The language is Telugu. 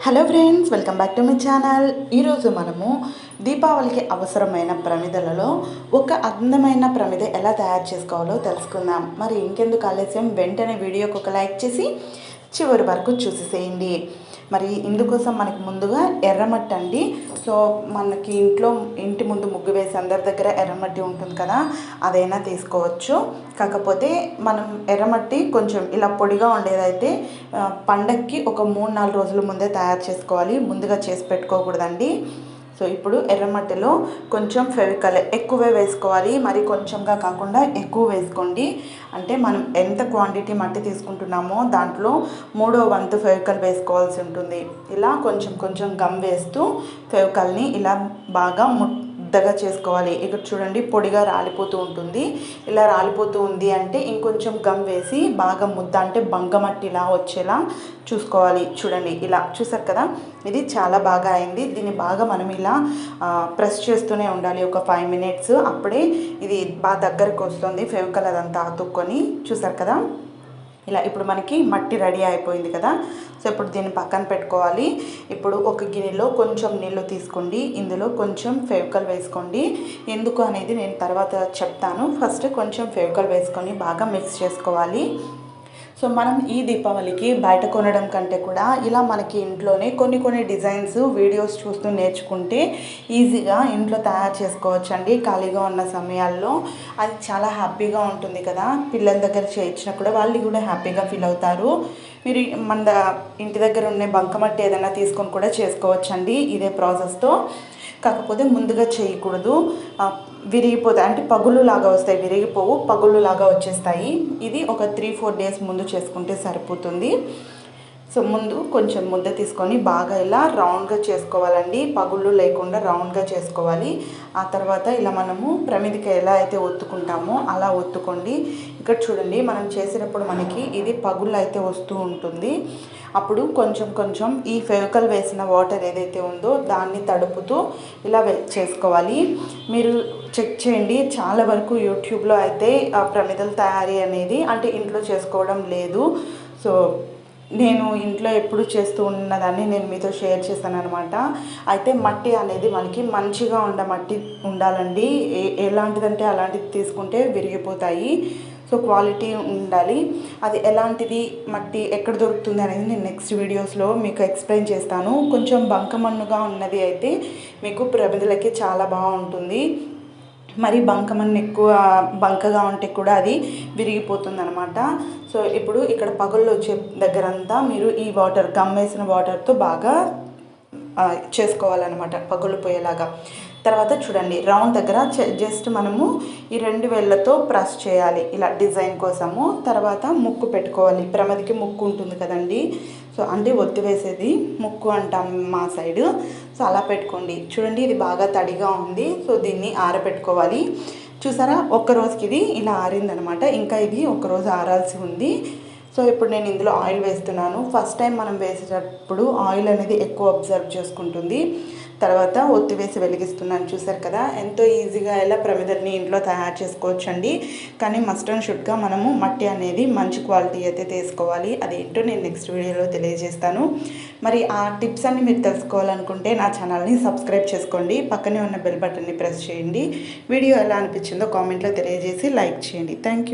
Hello friends, welcome back to my channel. ఈరోజు మనము దీపావళికి అవసరమైన ప్రమిదలలో ఒక అందమైన ప్రమిద ఎలా తయారు చేసుకోవాలో తెలుసుకుందాం. మరి ఇంకెందుకు ఆలస్యం, వెంటనే వీడియోకి ఒక లైక్ చేసి చివరి వరకు చూసేసేయండి. మరి ఇందుకోసం మనకి ముందుగా ఎర్రమట్టి అండి. సో మనకి ఇంటి ముందు ముగ్గు వేసి అందరి దగ్గర ఎర్రమట్టి ఉంటుంది కదా, అదైనా తీసుకోవచ్చు. కాకపోతే మనం ఎర్రమట్టి కొంచెం ఇలా పొడిగా ఉండేదైతే పండగకి ఒక 3-4 రోజుల ముందే తయారు చేసుకోవాలి, ముందుగా చేసి పెట్టుకోకూడదండి. సో ఇప్పుడు ఎర్రమట్టిలో కొంచెం ఫెవికల్ ఎక్కువే వేసుకోవాలి, మరి కొంచెంగా కాకుండా ఎక్కువ వేసుకోండి. అంటే మనం ఎంత క్వాంటిటీ మట్టి తీసుకుంటున్నామో దాంట్లో 3వ వంతు ఫెవికల్ వేసుకోవాల్సి ఉంటుంది. ఇలా కొంచెం కొంచెం గమ్ వేస్తూ ఫెవికల్ని ఇలా బాగా ముద్దగా చేసుకోవాలి. ఇక్కడ చూడండి, పొడిగా రాలిపోతూ ఉంటుంది. ఇలా రాలిపోతూ ఉంది అంటే ఇంకొంచెం గమ్ వేసి బాగా ముద్ద, అంటే బంకమట్టిలా వచ్చేలా చూసుకోవాలి. చూడండి, ఇలా చూసారు కదా, ఇది చాలా బాగా అయింది. దీన్ని బాగా మనం ఇలా ప్రెస్ చేస్తూనే ఉండాలి ఒక 5 minutes. అప్పుడే ఇది బాగా దగ్గరకు వస్తుంది, ఫెవికల్ అదంతా అతుక్కొని. చూసారు కదా, ఇలా ఇప్పుడు మనకి మట్టి రెడీ అయిపోయింది కదా. సో ఇప్పుడు దీన్ని పక్కన పెట్టుకోవాలి. ఇప్పుడు ఒక గిన్నెలో కొంచెం నీళ్ళు తీసుకోండి, ఇందులో కొంచెం ఫెవికల్ వేసుకోండి. ఎందుకు అనేది నేను తర్వాత చెప్తాను. ఫస్ట్ కొంచెం ఫెవికల్ వేసుకొని బాగా మిక్స్ చేసుకోవాలి. సో మనం ఈ దీపావళికి బయట కొనడం కంటే కూడా ఇలా మనకి ఇంట్లోనే కొన్ని డిజైన్స్ వీడియోస్ చూస్తూ నేర్చుకుంటే ఈజీగా ఇంట్లో తయారు చేసుకోవచ్చండి. ఖాళీగా ఉన్న సమయాల్లో అది చాలా హ్యాపీగా ఉంటుంది కదా. పిల్లల దగ్గర చేయించినా కూడా వాళ్ళు కూడా హ్యాపీగా ఫీల్ అవుతారు. మీరు మన ఇంటి దగ్గర ఉన్న బంకమట్టి ఏదైనా తీసుకొని కూడా చేసుకోవచ్చండి ఇదే ప్రాసెస్తో. కాకపోతే ముందుగా చేయకూడదు, విరిగిపోతాయి, అంటే పగులు లాగా వస్తాయి, విరిగిపోవు, పగులు లాగా వచ్చేస్తాయి. ఇది ఒక 3-4 days ముందు చేసుకుంటే సరిపోతుంది. సో ముందు కొంచెం ముద్ద తీసుకొని బాగా ఇలా రౌండ్గా చేసుకోవాలండి, పగుళ్ళు లేకుండా రౌండ్గా చేసుకోవాలి. ఆ తర్వాత ఇలా మనము ప్రమిదికి ఎలా అయితే ఒత్తుకుంటామో అలా ఒత్తుకోండి. ఇక్కడ చూడండి, మనం చేసేటప్పుడు మనకి ఇది పగుళ్ళు అయితే వస్తూ ఉంటుంది. అప్పుడు కొంచెం ఈ ఫెవికల్ వేసిన వాటర్ ఏదైతే ఉందో దాన్ని తడుపుతూ ఇలా చేసుకోవాలి. మీరు చెక్ చేయండి, చాలా వరకు యూట్యూబ్లో అయితే ఆ ప్రమిదల తయారీ అనేది అంటే ఇంట్లో చేసుకోవడం లేదు. సో నేను ఇంట్లో ఎప్పుడు చేస్తూ ఉన్నదాన్ని నేను మీతో షేర్ చేశాను అనమాట. అయితే మట్టి అనేది మనకి మంచిగా మట్టి ఉండాలండి. ఎలాంటిదంటే అలాంటిది తీసుకుంటే విరిగిపోతాయి. సో క్వాలిటీ ఉండాలి. అది ఎలాంటిది మట్టి ఎక్కడ దొరుకుతుంది అనేది నేను నెక్స్ట్ వీడియోస్లో మీకు ఎక్స్ప్లెయిన్ చేస్తాను. కొంచెం బంకమన్నుగా ఉన్నది అయితే మీకు ప్రమిదలకి చాలా బాగుంటుంది. మరి బంకమన్ను ఎక్కువ బంకగా ఉంటే కూడా అది విరిగిపోతుంది అనమాట. సో ఇప్పుడు ఇక్కడ పగుళ్ళు వచ్చే దగ్గరంతా మీరు ఈ వాటర్, గమ్ వేసిన వాటర్తో బాగా చేసుకోవాలన్నమాట, పగుళ్ళు పోయేలాగా. తర్వాత చూడండి, రౌండ్ దగ్గర జస్ట్ మనము ఈ 2 వేళ్ళతో ప్రెస్ చేయాలి ఇలా డిజైన్ కోసము. తర్వాత ముక్కు పెట్టుకోవాలి. ప్రమిదికి ముక్కు ఉంటుంది కదండి, సో అంటే ఒత్తి వేసేది ముక్కు అంటాం మా సైడు. సో అలా పెట్టుకోండి. చూడండి, ఇది బాగా తడిగా ఉంది. సో దీన్ని ఆరబెట్టుకోవాలి. చూసారా, ఒక్క రోజుకి ఇది ఇలా ఆరిందనమాట. ఇంకా ఇది ఒక రోజు ఆరాల్సి ఉంది. సో ఇప్పుడు నేను ఇందులో ఆయిల్ వేస్తున్నాను. ఫస్ట్ టైం మనం వేసేటప్పుడు ఆయిల్ అనేది ఎక్కువ అబ్జర్వ్ చేసుకుంటుంది. తర్వాత ఒత్తి వేసి వెలిగిస్తున్నాను. చూసారు కదా, ఎంతో ఈజీగా ఎలా ప్రమిదల్ని ఇంట్లో తయారు చేసుకోవచ్చండి. కానీ మస్ట్ అండ్ షుడ్గా మనము మట్టి అనేది మంచి క్వాలిటీ అయితే తీసుకోవాలి. అదేంటో నేను నెక్స్ట్ వీడియోలో తెలియజేస్తాను. మరి ఆ టిప్స్ అన్ని మీరు తెలుసుకోవాలనుకుంటే నా ఛానల్ని సబ్స్క్రైబ్ చేసుకోండి, పక్కనే ఉన్న బెల్ బటన్ని ప్రెస్ చేయండి. వీడియో ఎలా అనిపించిందో కామెంట్లో తెలియజేసి లైక్ చేయండి. Thank you.